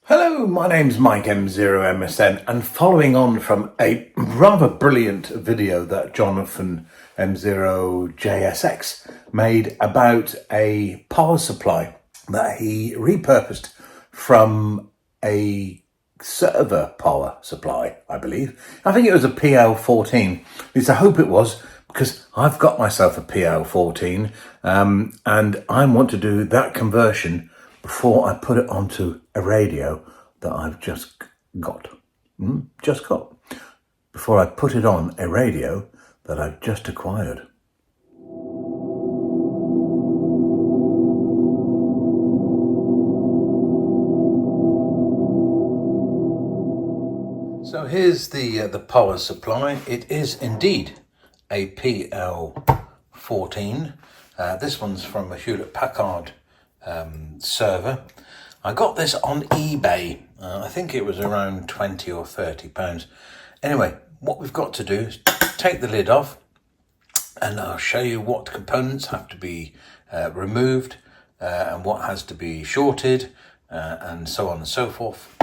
Hello, my name's Mike M0MSN, and following on from a rather brilliant video that Jonathan M0JSX made about a power supply that he repurposed from a server power supply, I believe. I think it was a PL14. At least I hope it was, because I've got myself a PL14 and I want to do that conversion before I put it onto a radio that I've just got. Before I put it on a radio that I've just acquired. So here's the power supply. It is indeed a PL14. This one's from a Hewlett-Packard server. I got this on eBay. I think it was around 20 or 30 pounds. Anyway, what we've got to do is take the lid off, and I'll show you what components have to be removed and what has to be shorted and so on and so forth.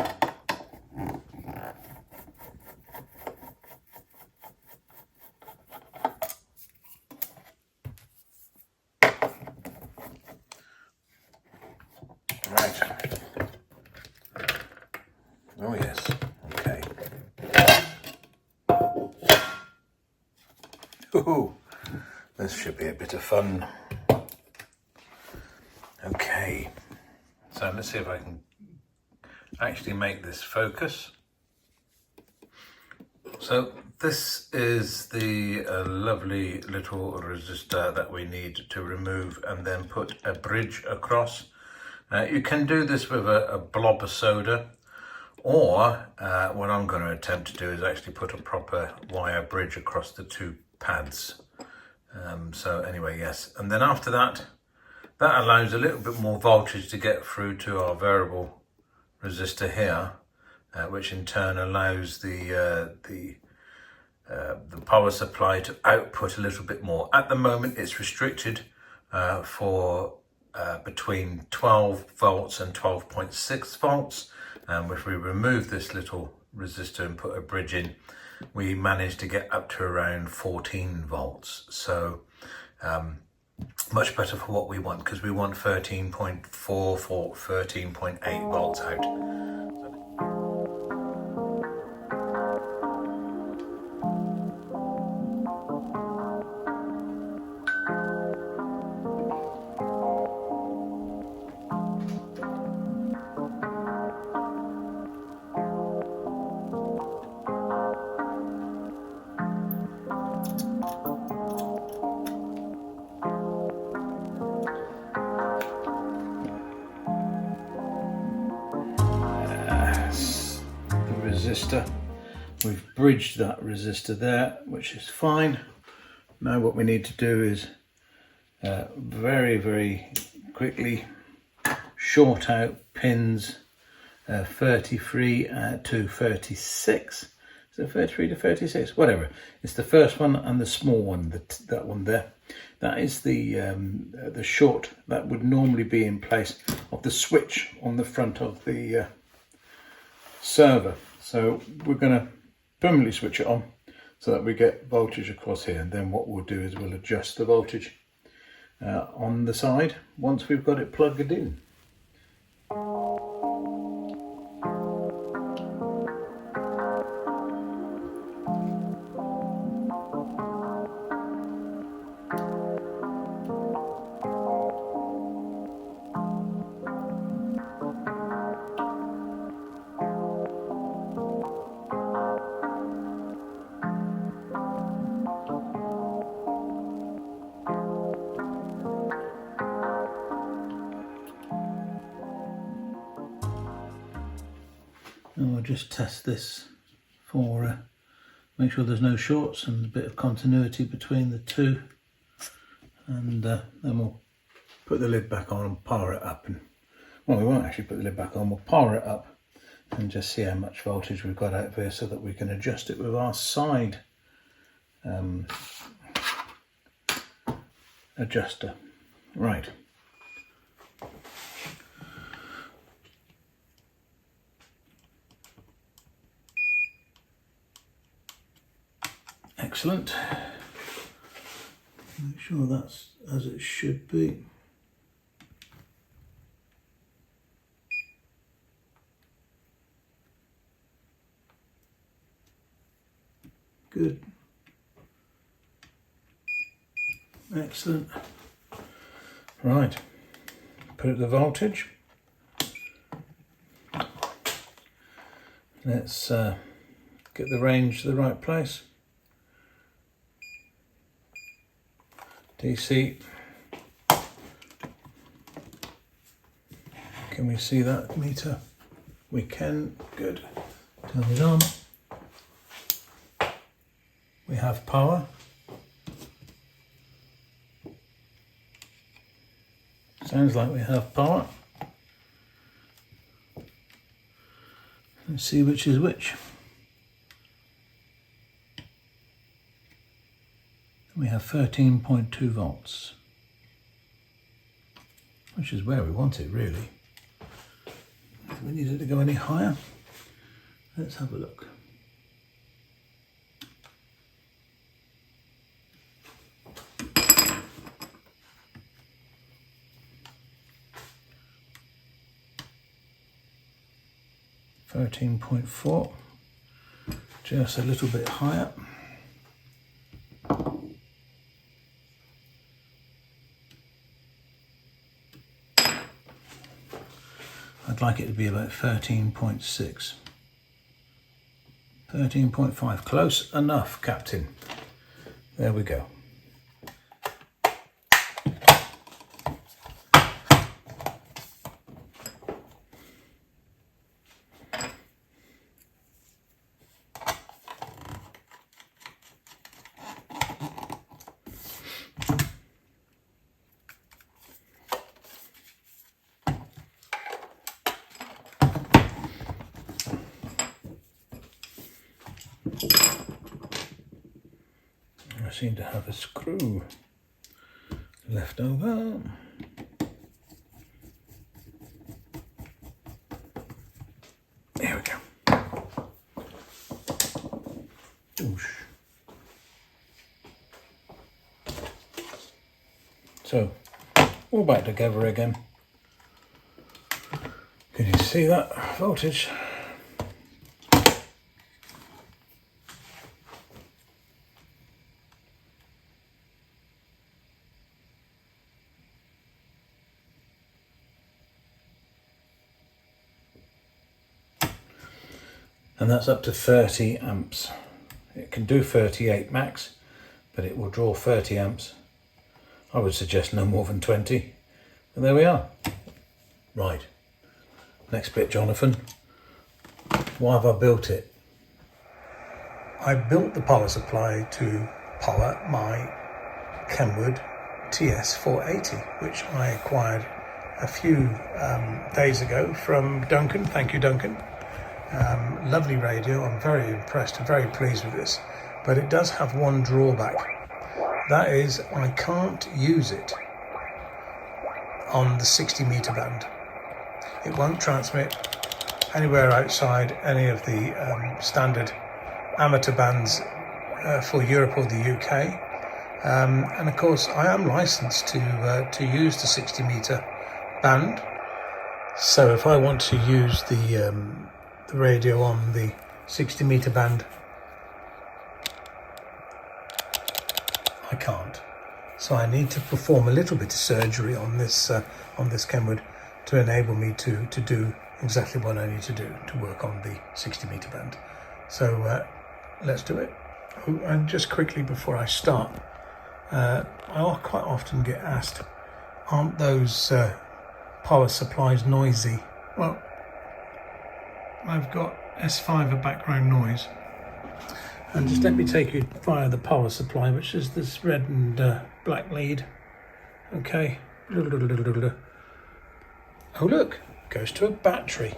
Right. Oh yes, okay. Ooh, this should be a bit of fun. Okay, so let's see if I can actually make this focus. So this is the lovely little resistor that we need to remove and then put a bridge across. You can do this with a blob of soda, or what I'm going to attempt to do is actually put a proper wire bridge across the two pads. So anyway, yes, and then after that, that allows a little bit more voltage to get through to our variable resistor here, which in turn allows the power supply to output a little bit more. At the moment, it's restricted for between 12 volts and 12.6 volts. If we remove this little resistor and put a bridge in, we manage to get up to around 14 volts. So much better for what we want, because we want 13.4 for 13.8 volts out. Resistor. We've bridged that resistor there, which is fine. Now what we need to do is very quickly short out pins 33 to 36. So 33 to 36, whatever. It's the first one and the small one, that one there. That is the short that would normally be in place of the switch on the front of the server. So we're going to permanently switch it on so that we get voltage across here, and then what we'll do is we'll adjust the voltage on the side once we've got it plugged in. And we'll just test this for make sure there's no shorts and a bit of continuity between the two, and then we'll put the lid back on and power it up. And well, we won't actually put the lid back on, we'll power it up and just see how much voltage we've got out there so that we can adjust it with our side adjuster. Right. excellent. Make sure that's as it should be. Good. Excellent. Right, put up the voltage. Let's get the range to the right place. DC. Can we see that meter? We can. Good. Turn it on. We have power. Sounds like we have power. Let's see which is which. We have 13.2 volts, which is where we want it really. If we need it to go any higher, let's have a look. $13.4, just a little bit higher. I'd like it to be about 13.6. 13.5, close enough, Captain. There we go. I seem to have a screw left over. There we go. Oosh. So, all back together again. Can you see that voltage? And that's up to 30 amps. It can do 38 max, but it will draw 30 amps. I would suggest no more than 20. And there we are. Right. Next bit, Jonathan. Why have I built it? I built the power supply to power my Kenwood TS480, which I acquired a few days ago from Duncan. Thank you, Duncan. Lovely radio. I'm very impressed and very pleased with this, but it does have one drawback. That is, I can't use it on the 60 meter band. It won't transmit anywhere outside any of the standard amateur bands for Europe or the UK. And of course, I am licensed to use the 60 meter band. So if I want to use the radio on the 60 meter band, I can't. So I need to perform a little bit of surgery on this Kenwood to enable me to do exactly what I need to do to work on the 60 meter band. So let's do it. Oh, and just quickly before I start, I quite often get asked, aren't those power supplies noisy? Well, I've got S5 of background noise, and just let me take you via the power supply, which is this red and black lead. Okay. Oh look, goes to a battery.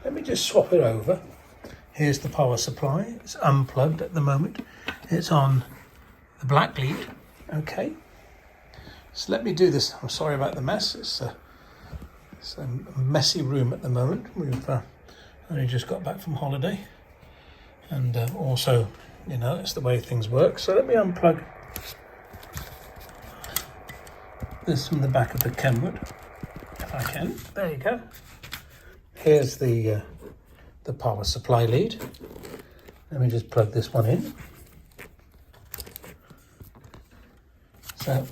Let me just swap it over. Here's the power supply. It's unplugged at the moment. It's on the black lead. Okay. So let me do this. I'm sorry about the mess. It's a messy room at the moment. We've only just got back from holiday. And also, you know, it's the way things work. So let me unplug this from the back of the Kenwood, if I can. There you go. Here's the power supply lead. Let me just plug this one in. So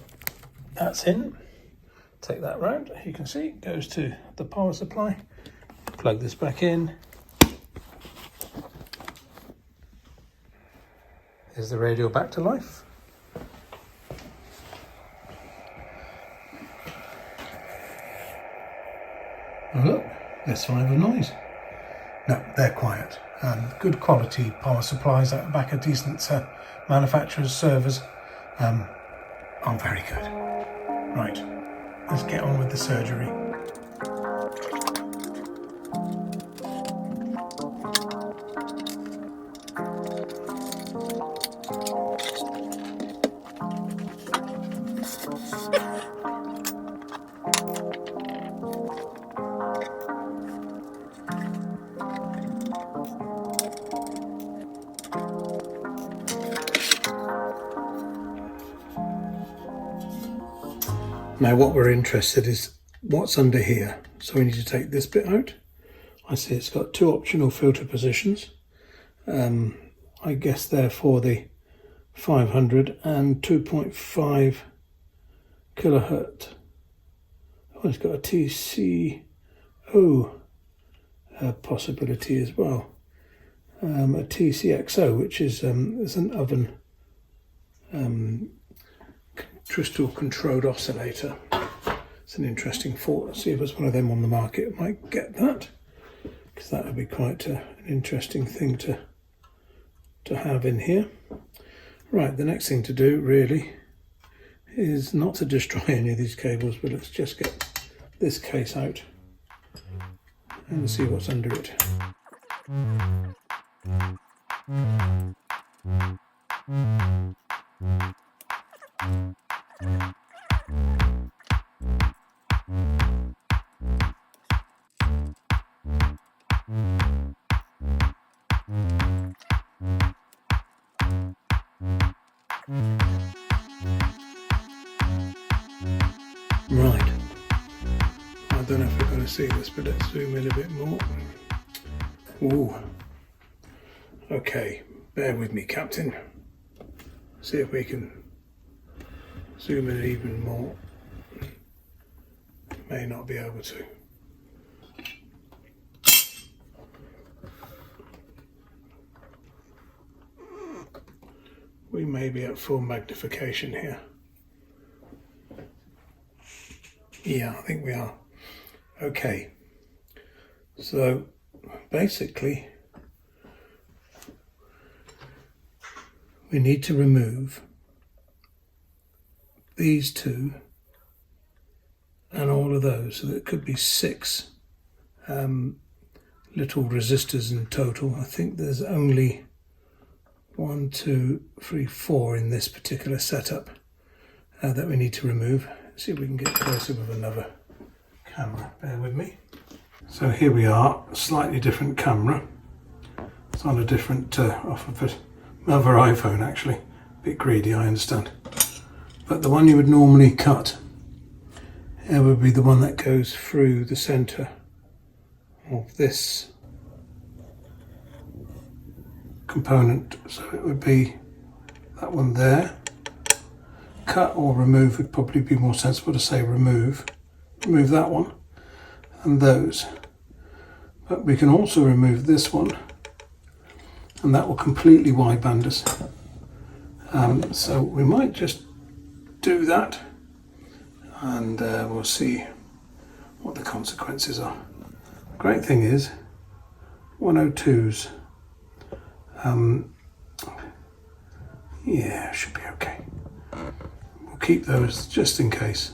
that's in. Take that round. You can see it goes to the power supply. Plug this back in. Here's the radio back to life. Oh, look, let's find a noise. No, they're quiet. Good quality power supplies at the back of decent manufacturers' servers are very good. Right, let's get on with the surgery. Now what we're interested is what's under here. So we need to take this bit out. I see it's got two optional filter positions. I guess they're for the 500 and 2.5 kilohertz. Oh, it's got a TCO possibility as well. A TCXO, which is an oven crystal controlled oscillator. It's an interesting thought. Let's see if there's one of them on the market. I might get that, because that would be quite an interesting thing to have in here. Right, the next thing to do really is not to destroy any of these cables, but let's just get this case out and see what's under it. Right, I don't know if we're going to see this, but let's zoom in a bit more. Ooh, okay, bear with me, Captain. See if we can zoom in even more. May not be able to. We may be at full magnification here. Yeah, I think we are. Okay, so basically we need to remove these two and all of those, so there could be 6 little resistors in total. I think there's only 1, 2, 3, 4 in this particular setup that we need to remove. See if we can get closer with another camera. Bear with me. So here we are, slightly different camera. It's on a different, off of another iPhone actually. A bit greedy, I understand. But the one you would normally cut, it would be the one that goes through the centre of this component. So it would be that one there. Cut or remove would probably be more sensible to say remove. Remove that one and those. But we can also remove this one, and that will completely wideband us. So we might just do that, and we'll see what the consequences are. Great thing is 102s. Yeah, should be okay. We'll keep those just in case,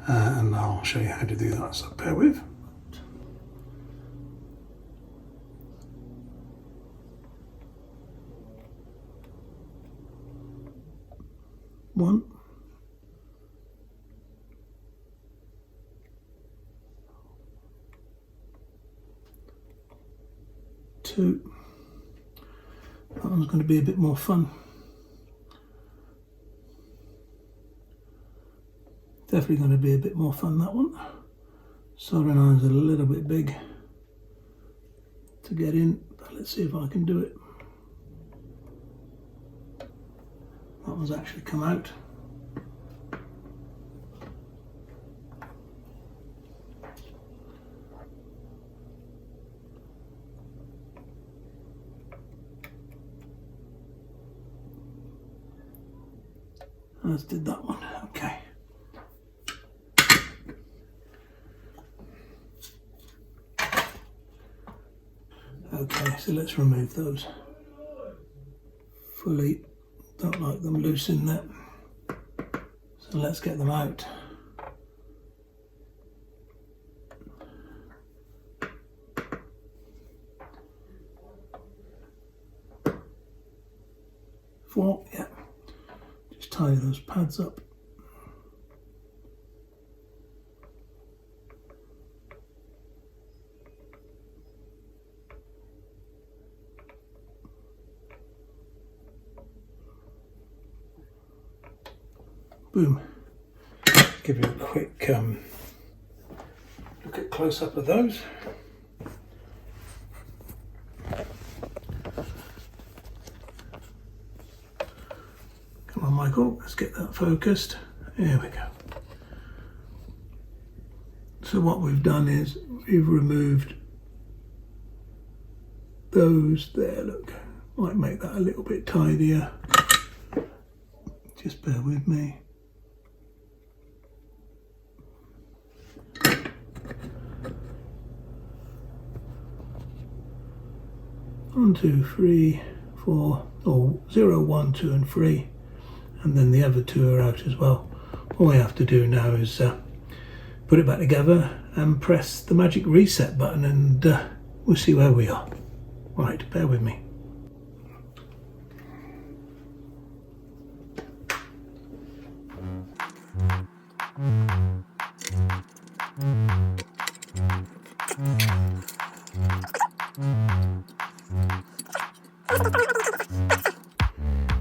and I'll show you how to do that, so bear with. One, two, one's going to be a bit more fun. Definitely going to be a bit more fun, that one. Soldering iron's a little bit big to get in, but let's see if I can do it. That one's actually come out. As did that one. Okay. Okay, so let's remove those fully. Don't like them loose in there. So let's get them out. Four, yeah. Just tie those pads up. Boom. Give you a quick look at close up of those. Come on, Michael, let's get that focused. There we go. So what we've done is we've removed those there. Look, might make that a little bit tidier. Just bear with me. 1, 2, 3, 4, or 0, 1, 2 and 3, and then the other two are out as well. All we have to do now is put it back together and press the magic reset button, and we'll see where we are. Right, bear with me.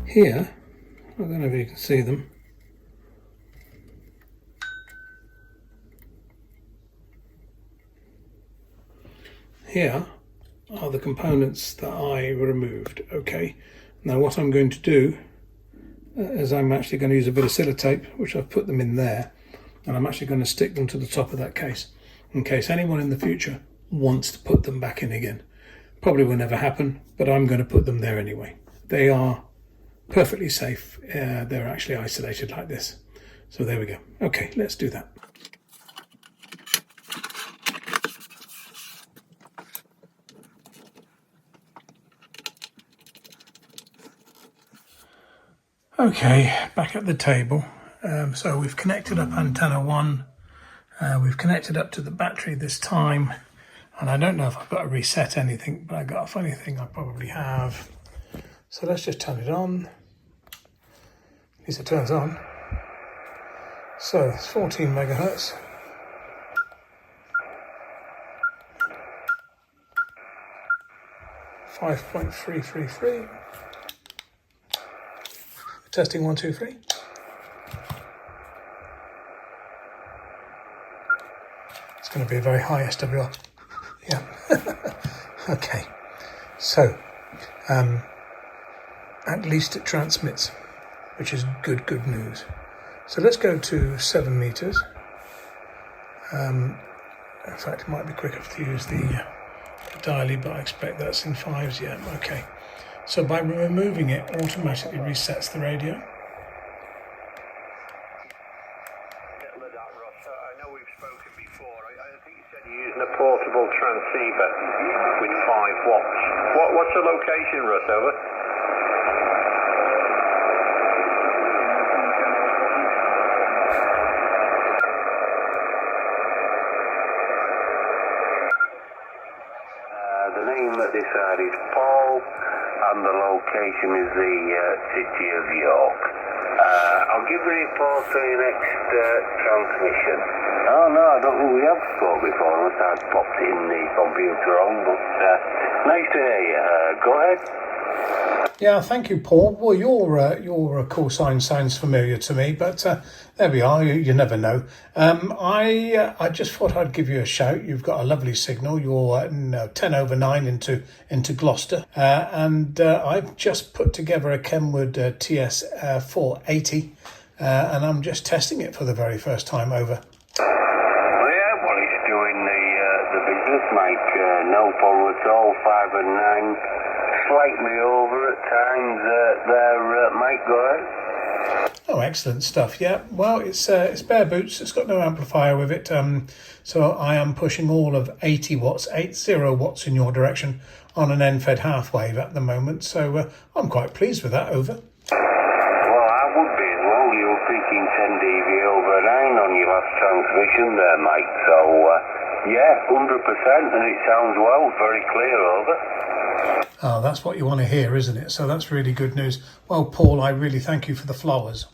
Here, I don't know if you can see them. Here are the components that I removed. Okay, now what I'm going to do is I'm actually going to use a bit of sellotape, which I've put them in there, and I'm actually going to stick them to the top of that case in case anyone in the future wants to put them back in again. Probably will never happen, but I'm going to put them there anyway. They are perfectly safe. They're actually isolated like this. So there we go. Okay, let's do that. Okay, back at the table. So we've connected up antenna 1. We've connected up to the battery this time. And I don't know if I've got to reset anything, but I got a funny thing I probably have. So let's just turn it on. At least it turns on. So it's 14 megahertz. .333. Testing 1, 2, 3. It's going to be a very high SWR. Yeah. Okay. So, at least it transmits, which is good news. So let's go to 7 meters. In fact, it might be quicker to use the dialy, but I expect that's in 5s. Yeah. Okay. So by removing it, automatically resets the radio. I know we've spoken before. I think you said you're using a portable transceiver with 5 watts. What's the location, Russ? Over. The name of this side is Paul, and the location is the city of York. I'll give a report for your next transmission. Oh no, I don't think we have spoke before, unless I've popped it in the computer wrong, but nice to hear you. Go ahead. Yeah, thank you, Paul. Well, your call sign sounds familiar to me, but there we are. You never know. I just thought I'd give you a shout. You've got a lovely signal. You're 10 over 9 into Gloucester, and I've just put together a Kenwood TS480, and I'm just testing it for the very first time over. Well, yeah, well, it's doing the business, mate. No problem at all. 5 and 9. Slightly over at times there, mate. Go ahead. Oh, excellent stuff. Yeah, well, it's bare boots. It's got no amplifier with it. So I am pushing all of 80 watts in your direction on an end-fed half wave at the moment. So I'm quite pleased with that, over. Well, I would be as well. You were peaking 10 dB over 9 on your last transmission there, mate. So, yeah, 100%, and it sounds well, very clear, over. Oh, that's what you want to hear, isn't it? So that's really good news. Well, Paul, I really thank you for the flowers.